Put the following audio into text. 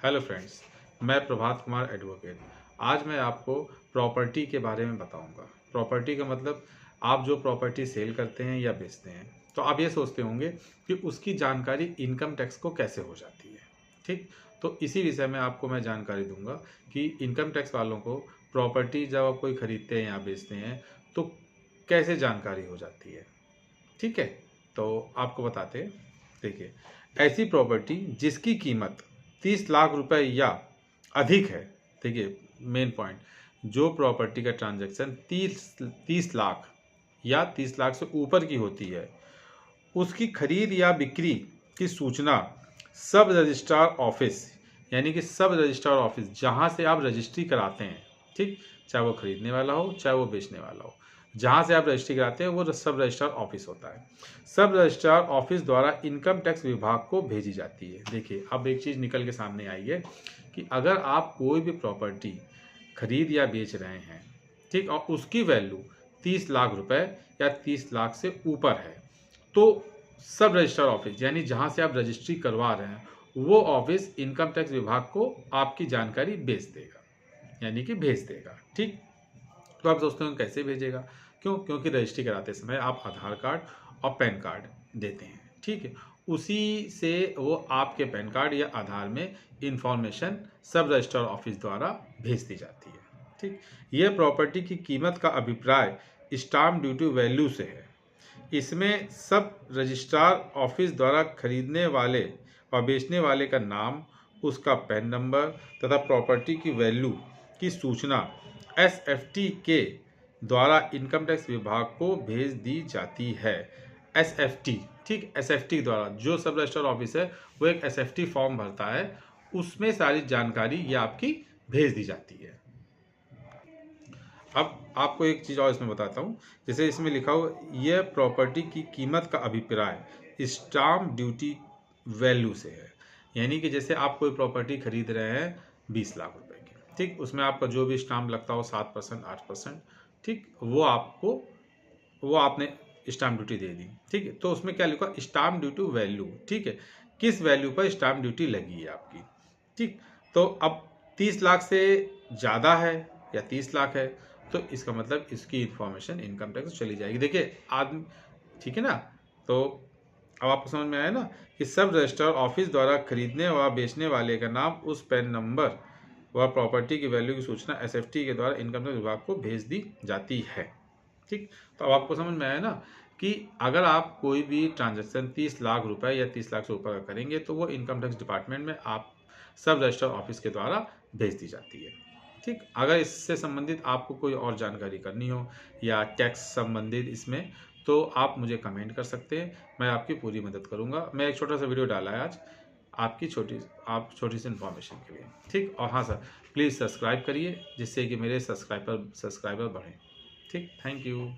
Hello friends, मैं Prabhat Kumar advocate. आज मैं आपको प्रॉपर्टी के बारे में बताऊंगा। प्रॉपर्टी का मतलब आप जो प्रॉपर्टी सेल करते हैं या बेचते हैं, तो आप ये सोचते होंगे कि उसकी जानकारी इनकम टैक्स को कैसे हो जाती है। ठीक, तो इसी विषय में आपको मैं जानकारी दूंगा कि इनकम टैक्स वालों को प्रॉपर्टी जब आप कोई खरीदते हैं या बेचते हैं तो कैसे जानकारी हो जाती है। ठीक है, तो आपको बताते हैं। देखिए, ऐसी प्रॉपर्टी जिसकी कीमत 30 लाख रुपए या अधिक है। देखिए, मेन पॉइंट, जो प्रॉपर्टी का ट्रांजैक्शन 30 लाख या 30 लाख से ऊपर की होती है, उसकी खरीद या बिक्री की सूचना सब रजिस्ट्रार ऑफिस, यानी कि सब रजिस्ट्रार ऑफिस जहां से आप रजिस्ट्री कराते हैं, ठीक, चाहे वो खरीदने वाला हो चाहे वो बेचने वाला हो, जहां से आप रजिस्ट्री कराते हैं वो सब रजिस्ट्रार ऑफिस होता है। सब रजिस्ट्रार ऑफिस द्वारा इनकम टैक्स विभाग को भेजी जाती है। देखिए, अब एक चीज़ निकल के सामने आई है कि अगर आप कोई भी प्रॉपर्टी खरीद या बेच रहे हैं, ठीक, और उसकी वैल्यू 30 लाख रुपए या 30 लाख से ऊपर है, तो सब रजिस्ट्रार ऑफिस, यानी जहां से आप रजिस्ट्री करवा रहे हैं, वो ऑफिस इनकम टैक्स विभाग को आपकी जानकारी भेज देगा, यानी कि भेज देगा। ठीक, तो आप सोचते हो कैसे भेजेगा? क्योंकि रजिस्ट्री कराते समय आप आधार कार्ड और पैन कार्ड देते हैं। ठीक है, उसी से वो आपके पैन कार्ड या आधार में इंफॉर्मेशन सब रजिस्ट्रार ऑफिस द्वारा भेज दी जाती है। ठीक, यह प्रॉपर्टी की कीमत का अभिप्राय स्टाम्प ड्यूटी वैल्यू से है। इसमें सब रजिस्ट्रार ऑफिस द्वारा खरीदने वाले और बेचने वाले का नाम, उसका पैन नंबर तथा प्रॉपर्टी की वैल्यू की सूचना एसएफटी के द्वारा इनकम टैक्स विभाग को भेज दी जाती है। एसएफटी, ठीक, एसएफटी द्वारा, जो सब रजिस्ट्रार ऑफिस है वो एक एसएफटी फॉर्म भरता है, उसमें सारी जानकारी ये आपकी भेज दी जाती है। अब आपको एक चीज़ और इसमें बताता हूँ। जैसे इसमें लिखा हो, यह प्रॉपर्टी की कीमत का अभिप्राय स्टाम्प ड्यूटी वैल्यू से है। यानी कि जैसे आप कोई प्रॉपर्टी खरीद रहे हैं 20 लाख रुपए की, ठीक, उसमें आपका जो भी स्टाम्प लगता हो 7%, 8%, ठीक, वो आपने स्टाम्प ड्यूटी दे दी। ठीक है, तो उसमें क्या लिखा, स्टाम्प ड्यूटी वैल्यू, ठीक है, किस वैल्यू पर स्टाम्प ड्यूटी लगी है आपकी। ठीक, तो अब 30 लाख से ज़्यादा है या 30 लाख है, तो इसका मतलब इसकी इंफॉर्मेशन इनकम टैक्स चली जाएगी। देखिए आदमी, ठीक है ना, तो अब आपको समझ में आया ना कि सब रजिस्ट्रार ऑफिस द्वारा खरीदने व बेचने वाले का नाम, उस पैन नंबर व प्रॉपर्टी की वैल्यू की सूचना एसएफटी के द्वारा इनकम टैक्स विभाग को भेज दी जाती है। ठीक, तो अब आपको समझ में आया ना कि अगर आप कोई भी ट्रांजैक्शन 30 लाख रुपए या 30 लाख से ऊपर का करेंगे तो वो इनकम टैक्स डिपार्टमेंट में आप सब रजिस्ट्रार ऑफिस के द्वारा भेज दी जाती है। ठीक, अगर इससे संबंधित आपको कोई और जानकारी करनी हो या टैक्स संबंधित इसमें, तो आप मुझे कमेंट कर सकते हैं, मैं आपकी पूरी मदद करूंगा। मैं एक छोटा सा वीडियो डाला है आज आपकी छोटी सी इन्फॉर्मेशन के लिए। ठीक, और हाँ सर, प्लीज़ सब्सक्राइब करिए जिससे कि मेरे सब्सक्राइबर बढ़ें। ठीक, थैंक यू।